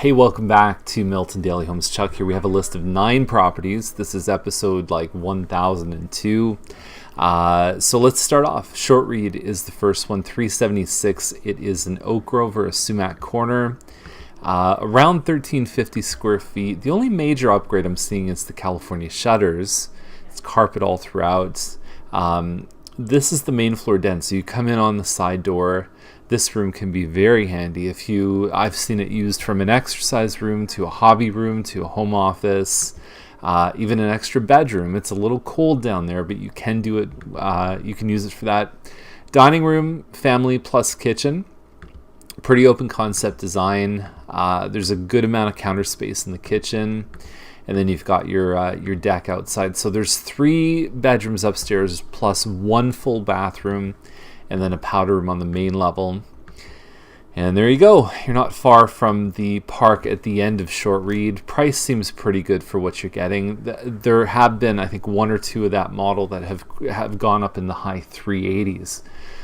Hey, welcome back to Milton Daily Homes. Chuck here. We have a list of 9 properties. This is episode 1002. So let's start off. Short Read is the first one, 376. It is an Oak Grove or a Sumac Corner. Around 1350 square feet. The only major upgrade I'm seeing is the California shutters. It's carpet all throughout. This is the main floor den, so you come in on the side door. This room can be very handy. I've seen it used from an exercise room to a hobby room to a home office, even an extra bedroom. It's a little cold down there, but you can do it. You can use it for that. Dining room, family plus kitchen. Pretty open concept design. There's a good amount of counter space in the kitchen, and then you've got your deck outside. So there's 3 bedrooms upstairs plus 1 full bathroom, and then a powder room on the main level. And there you go. You're not far from the park at the end of Short Read. Price seems pretty good for what you're getting. There have been, I think, 1 or 2 of that model that have gone up in the high 380s.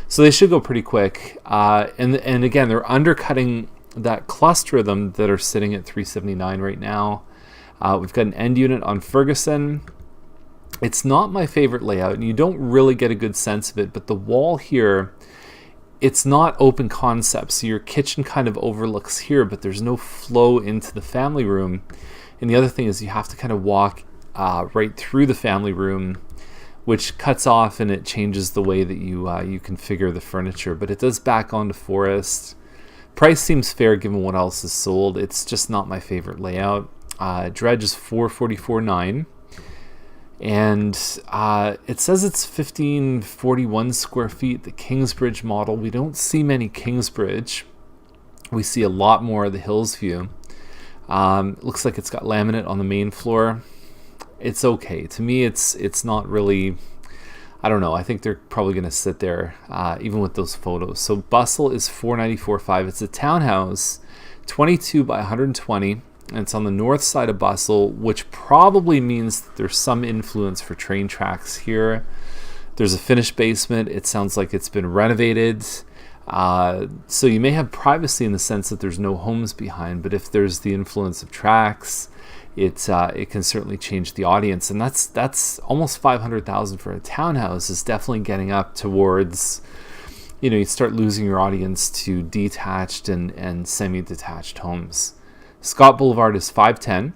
So they should go pretty quick. And again, they're undercutting that cluster of them that are sitting at 379 right now. We've got an end unit on Ferguson. It's not my favorite layout, and you don't really get a good sense of it, but the wall here, it's not open concept, so your kitchen kind of overlooks here, but there's no flow into the family room. And the other thing is you have to kind of walk right through the family room, which cuts off and it changes the way that you configure the furniture, but it does back onto Forest. Price seems fair given what else is sold. It's just not my favorite layout. Dredge is $444.9. And it says it's 1541 square feet, the Kingsbridge model. We don't see many Kingsbridge. We see a lot more of the Hillsview. Looks like it's got laminate on the main floor. It's okay. To me, it's not really, I don't know. I think they're probably going to sit there even with those photos. So Bustle is $494.5. It's a townhouse, 22 by 120. And it's on the north side of Bustle, which probably means that there's some influence for train tracks here. There's a finished basement. It sounds like it's been renovated. So you may have privacy in the sense that there's no homes behind, but if there's the influence of tracks, it can certainly change the audience. And that's almost $500,000 for a townhouse is definitely getting up towards, you start losing your audience to detached and semi-detached homes. Scott Boulevard is 510,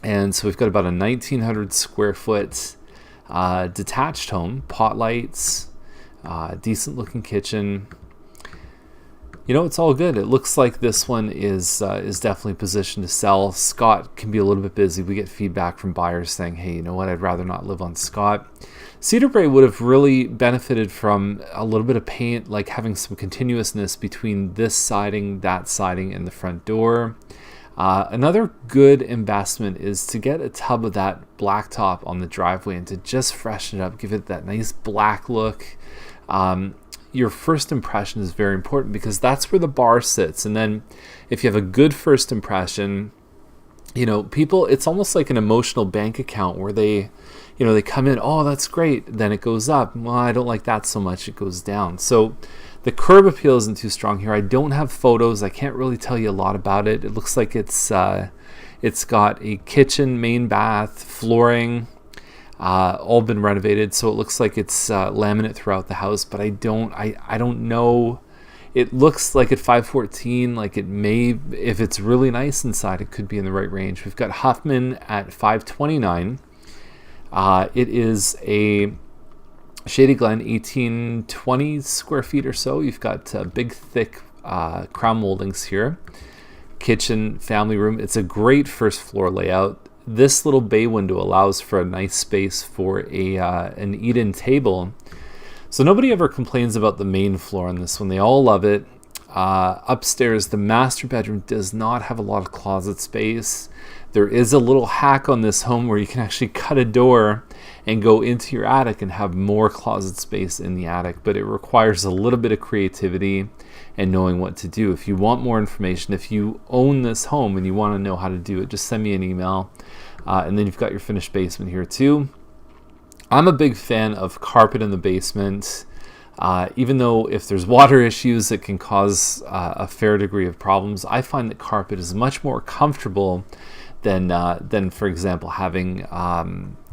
and so we've got about a 1,900 square foot detached home, pot lights, decent looking kitchen. It's all good. It looks like this one is definitely positioned to sell. Scott can be a little bit busy. We get feedback from buyers saying, hey, you know what, I'd rather not live on Scott. Cedar Brae would have really benefited from a little bit of paint, like having some continuousness between this siding, that siding, and the front door. Another good investment is to get a tub of that blacktop on the driveway and to just freshen it up, give it that nice black look. Your first impression is very important because that's where the bar sits. And then if you have a good first impression, people, it's almost like an emotional bank account where they come in, oh, that's great. Then it goes up. Well, I don't like that so much. It goes down. So the curb appeal isn't too strong here. I don't have photos. I can't really tell you a lot about it. It looks like it's got a kitchen, main bath, flooring, all been renovated. So it looks like it's laminate throughout the house, but I don't know. It looks like at 514, like it may, if it's really nice inside, it could be in the right range. We've got Huffman at 529. It is a Shady Glen, 1820 square feet or so. You've got big, thick crown moldings here. Kitchen, family room. It's a great first floor layout. This little bay window allows for a nice space for an eat-in table. So nobody ever complains about the main floor on this one. They all love it. Upstairs, the master bedroom does not have a lot of closet space. There is a little hack on this home where you can actually cut a door and go into your attic and have more closet space in the attic, but it requires a little bit of creativity and knowing what to do. If you want more information, if you own this home and you want to know how to do it, just send me an email. And then you've got your finished basement here too. I'm a big fan of carpet in the basement. Even though if there's water issues, it can cause a fair degree of problems, I find that carpet is much more comfortable than for example, having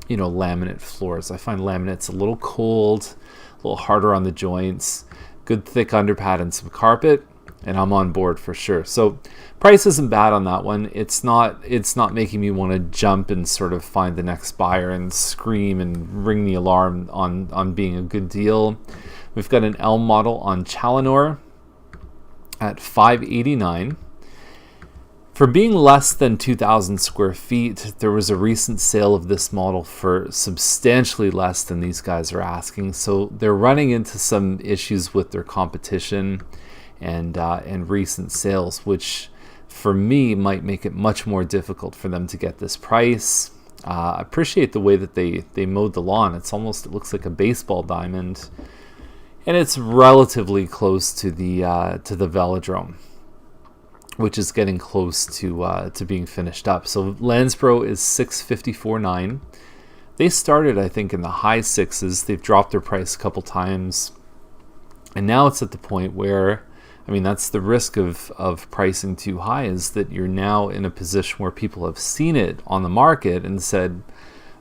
laminate floors. I find laminate's a little cold, a little harder on the joints. Good thick underpad and some carpet, and I'm on board for sure. So price isn't bad on that one. It's not making me want to jump and sort of find the next buyer and scream and ring the alarm on being a good deal. We've got an Elm model on Challenor at $589. For being less than 2,000 square feet, there was a recent sale of this model for substantially less than these guys are asking. So they're running into some issues with their competition and recent sales, which for me might make it much more difficult for them to get this price. I appreciate the way that they mowed the lawn. It looks like a baseball diamond, and it's relatively close to the velodrome, which is getting close to being finished up. So Landsbro is $654.9. They started, I think, in the high sixes. They've dropped their price a couple times, and now it's at the point where, I mean, that's the risk of pricing too high, is that you're now in a position where people have seen it on the market and said,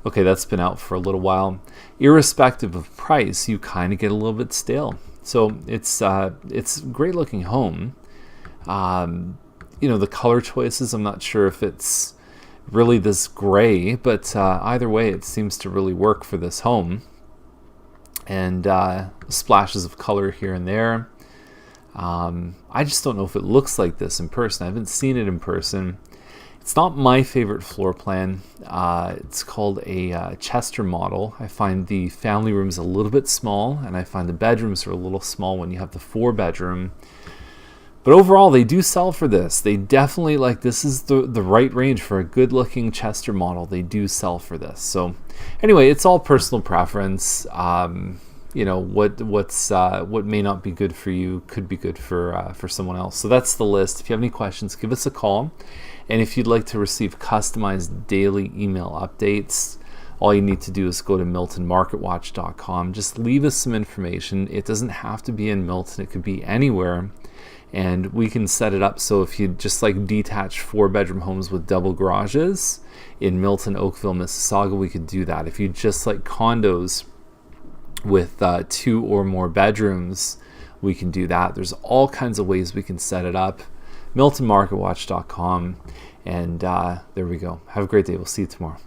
okay, that's been out for a little while. Irrespective of price, you kind of get a little bit stale. So it's a great looking home. The color choices, I'm not sure if it's really this gray, but either way, it seems to really work for this home. And splashes of color here and there. I just don't know if it looks like this in person. I haven't seen it in person. It's not my favorite floor plan. It's called a Chester model. I find the family rooms a little bit small, and I find the bedrooms are a little small when you have the 4-bedroom. But overall, they do sell for this. They definitely, this is the right range for a good-looking Chester model. They do sell for this. So anyway, it's all personal preference. What may not be good for you could be good for someone else. So that's the list. If you have any questions, give us a call. And if you'd like to receive customized daily email updates, all you need to do is go to miltonmarketwatch.com. Just leave us some information. It doesn't have to be in Milton. It could be anywhere. And we can set it up so if you just like detached 4-bedroom homes with double garages in Milton, Oakville, Mississauga, we could do that. If you just like condos with 2 or more bedrooms, we can do that. There's all kinds of ways we can set it up. miltonmarketwatch.com, and there we go. Have a great day. We'll see you tomorrow.